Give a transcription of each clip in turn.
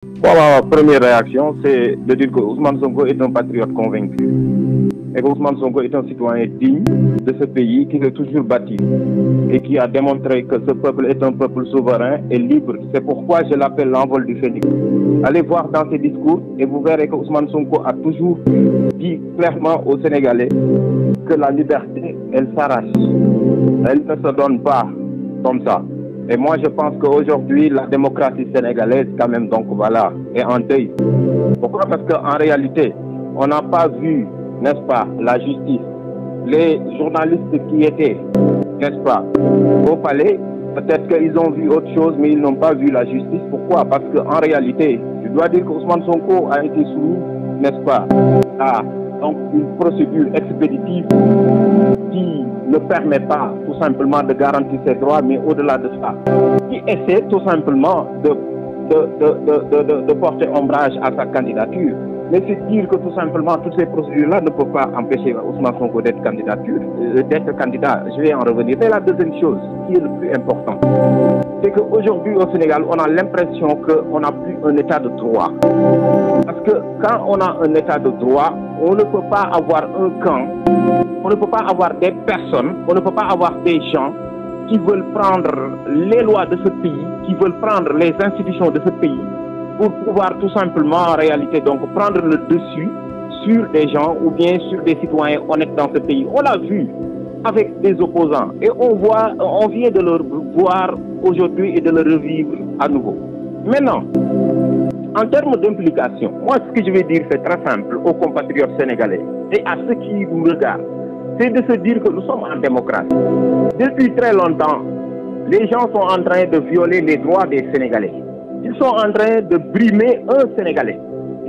Bon, ma première réaction, c'est de dire que Ousmane Sonko est un patriote convaincu. Et que Ousmane Sonko est un citoyen digne de ce pays qui s'est toujours bâti et qui a démontré que ce peuple est un peuple souverain et libre. C'est pourquoi je l'appelle l'envol du phénix. Allez voir dans ses discours et vous verrez que Ousmane Sonko a toujours dit clairement aux Sénégalais que la liberté, elle s'arrache. Elle ne se donne pas comme ça. Et moi, je pense qu'aujourd'hui, la démocratie sénégalaise, quand même, donc voilà, est en deuil. Pourquoi? Parce qu'en réalité, on n'a pas vu, n'est-ce pas, la justice. Les journalistes qui étaient, n'est-ce pas, au palais, peut-être qu'ils ont vu autre chose, mais ils n'ont pas vu la justice. Pourquoi? Parce qu'en réalité, je dois dire qu'Ousmane Sonko a été soumis, n'est-ce pas, à donc, une procédure expéditive qui ne permet pas tout simplement de garantir ses droits, mais au-delà de ça, qui essaie tout simplement de porter ombrage à sa candidature. Mais c'est dire que tout simplement toutes ces procédures-là ne peuvent pas empêcher Ousmane Sonko d'être candidat. Je vais en revenir. Mais la deuxième chose qui est le plus important, c'est qu'aujourd'hui au Sénégal, on a l'impression qu'on n'a plus un état de droit. Parce que quand on a un état de droit, on ne peut pas avoir un camp, on ne peut pas avoir des personnes, on ne peut pas avoir des gens qui veulent prendre les lois de ce pays, qui veulent prendre les institutions de ce pays pour pouvoir tout simplement en réalité donc prendre le dessus sur des gens ou bien sur des citoyens honnêtes dans ce pays. On l'a vu avec des opposants et on vient de le voir aujourd'hui et de le revivre à nouveau. Maintenant, en termes d'implication, moi ce que je vais dire c'est très simple aux compatriotes sénégalais et à ceux qui nous regardent, c'est de se dire que nous sommes en démocratie. Depuis très longtemps, les gens sont en train de violer les droits des Sénégalais. Ils sont en train de brimer un Sénégalais.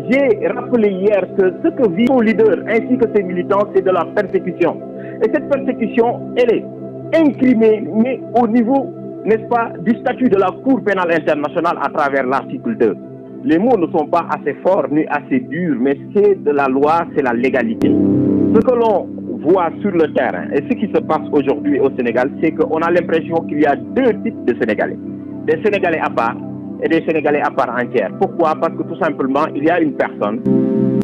J'ai rappelé hier que ce que vit son leader ainsi que ses militants, c'est de la persécution. Et cette persécution, elle est incriminée au niveau, n'est-ce pas, du statut de la Cour pénale internationale à travers l'article 2. Les mots ne sont pas assez forts ni assez durs, mais c'est de la loi, c'est la légalité. Ce que l'on voit sur le terrain et ce qui se passe aujourd'hui au Sénégal, c'est qu'on a l'impression qu'il y a deux types de Sénégalais. Des Sénégalais à part et des Sénégalais à part entière. Pourquoi? Parce que tout simplement, il y a une personne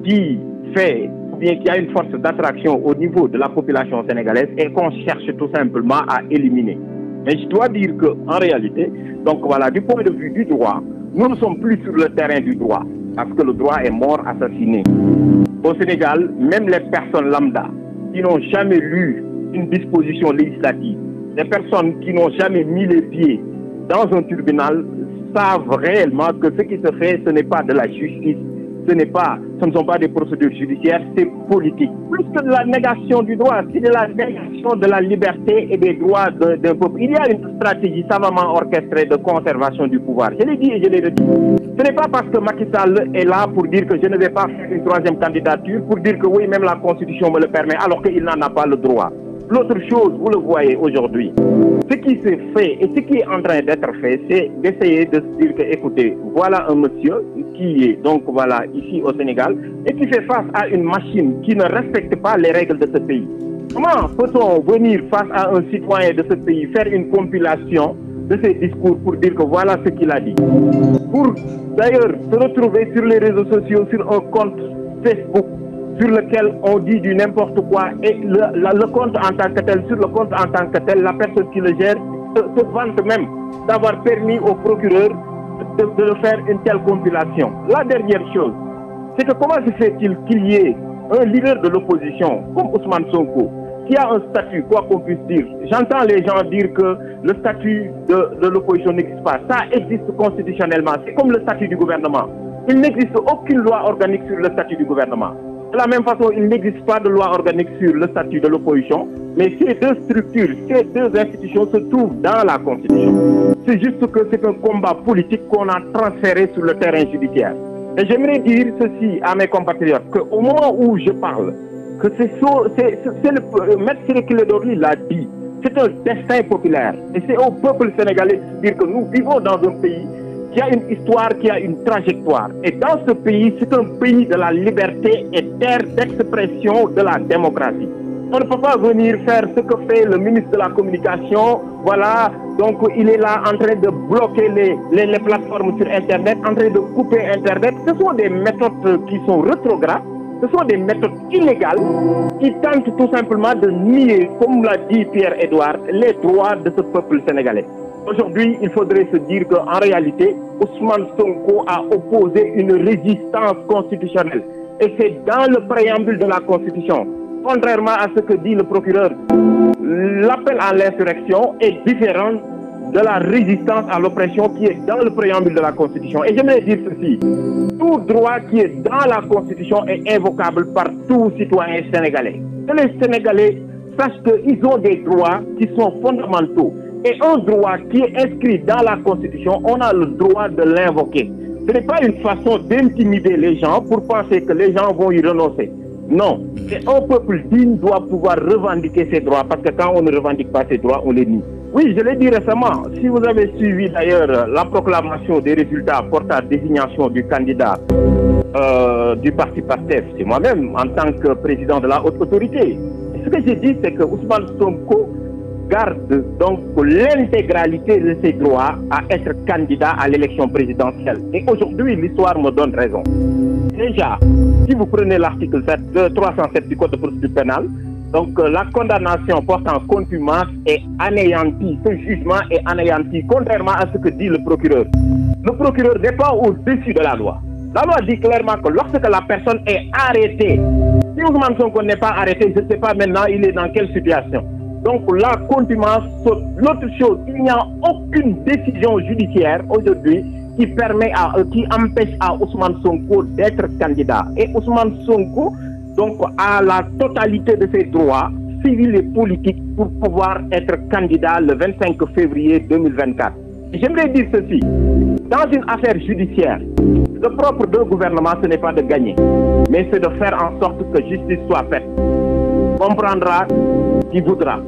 qui fait, ou bien qui a une force d'attraction au niveau de la population sénégalaise et qu'on cherche tout simplement à éliminer. Mais je dois dire qu'en réalité, donc voilà, du point de vue du droit, nous ne sommes plus sur le terrain du droit, parce que le droit est mort assassiné. Au Sénégal, même les personnes lambda qui n'ont jamais lu une disposition législative, les personnes qui n'ont jamais mis les pieds dans un tribunal savent réellement que ce qui se fait, ce n'est pas de la justice, ce ne sont pas des procédures judiciaires, c'est politique. Plus que de la négation du droit, c'est de la négation de la liberté et des droits d'un peuple. Il y a une stratégie savamment orchestrée de conservation du pouvoir. Je l'ai dit et je l'ai redit. Ce n'est pas parce que Macky Sall est là pour dire que je ne vais pas faire une troisième candidature, pour dire que oui, même la Constitution me le permet, alors qu'il n'en a pas le droit. L'autre chose, vous le voyez aujourd'hui, ce qui s'est fait et ce qui est en train d'être fait, c'est d'essayer de se dire que, écoutez, voilà un monsieur qui est donc voilà ici au Sénégal et qui fait face à une machine qui ne respecte pas les règles de ce pays. Comment peut-on venir face à un citoyen de ce pays, faire une compilation de ses discours pour dire que voilà ce qu'il a dit? Pour d'ailleurs se retrouver sur les réseaux sociaux, sur un compte Facebook, sur lequel on dit du n'importe quoi et le compte en tant que tel, sur le compte en tant que tel, la personne qui le gère se vante même d'avoir permis au procureur de faire une telle compilation. La dernière chose, c'est que comment se fait-il qu'il y ait un leader de l'opposition comme Ousmane Sonko qui a un statut, quoi qu'on puisse dire. J'entends les gens dire que le statut de l'opposition n'existe pas. Ça existe constitutionnellement. C'est comme le statut du gouvernement. Il n'existe aucune loi organique sur le statut du gouvernement. De la même façon, il n'existe pas de loi organique sur le statut de l'opposition, mais ces deux structures, ces deux institutions se trouvent dans la Constitution. C'est juste que c'est un combat politique qu'on a transféré sur le terrain judiciaire. Et j'aimerais dire ceci à mes compatriotes, qu'au moment où je parle, que le maître Ciré Clédor Ly l'a dit, c'est un destin populaire. Et c'est au peuple sénégalais de dire que nous vivons dans un pays qui a une histoire, qui a une trajectoire. Et dans ce pays, c'est un pays de la liberté et terre d'expression de la démocratie. On ne peut pas venir faire ce que fait le ministre de la Communication. Voilà, donc il est là en train de bloquer les plateformes sur Internet, en train de couper Internet. Ce sont des méthodes qui sont rétrogrades, ce sont des méthodes illégales qui tentent tout simplement de nier, comme l'a dit Pierre-Edouard, les droits de ce peuple sénégalais. Aujourd'hui, il faudrait se dire qu'en réalité, Ousmane Sonko a opposé une résistance constitutionnelle. Et c'est dans le préambule de la Constitution. Contrairement à ce que dit le procureur, l'appel à l'insurrection est différent de la résistance à l'oppression qui est dans le préambule de la Constitution. Et j'aimerais dire ceci, tout droit qui est dans la Constitution est invocable par tout citoyen sénégalais. Que les Sénégalais sachent qu'ils ont des droits qui sont fondamentaux. Et un droit qui est inscrit dans la Constitution, on a le droit de l'invoquer. Ce n'est pas une façon d'intimider les gens pour penser que les gens vont y renoncer. Non, un peuple digne doit pouvoir revendiquer ses droits, parce que quand on ne revendique pas ses droits, on les nie. Oui, je l'ai dit récemment, si vous avez suivi d'ailleurs la proclamation des résultats portant à désignation du candidat du parti PASTEF, c'est moi-même en tant que président de la haute autorité. Ce que j'ai dit, c'est que Ousmane Sonko garde donc l'intégralité de ses droits à être candidat à l'élection présidentielle. Et aujourd'hui, l'histoire me donne raison. Déjà, si vous prenez l'article 307 du Code de procédure pénale, donc la condamnation portant contumace est anéantie. Ce jugement est anéanti, contrairement à ce que dit le procureur. Le procureur n'est pas au-dessus de la loi. La loi dit clairement que lorsque la personne est arrêtée, si Ousmane Sonko n'est pas arrêté, je ne sais pas maintenant il est dans quelle situation. Donc la contumace saute. L'autre chose, il n'y a aucune décision judiciaire aujourd'hui qui empêche à Ousmane Sonko d'être candidat. Et Ousmane Sonko donc a la totalité de ses droits civils et politiques pour pouvoir être candidat le 25 février 2024. J'aimerais dire ceci, dans une affaire judiciaire, le propre d'un gouvernement, ce n'est pas de gagner, mais c'est de faire en sorte que justice soit faite. Comprendra qui voudra.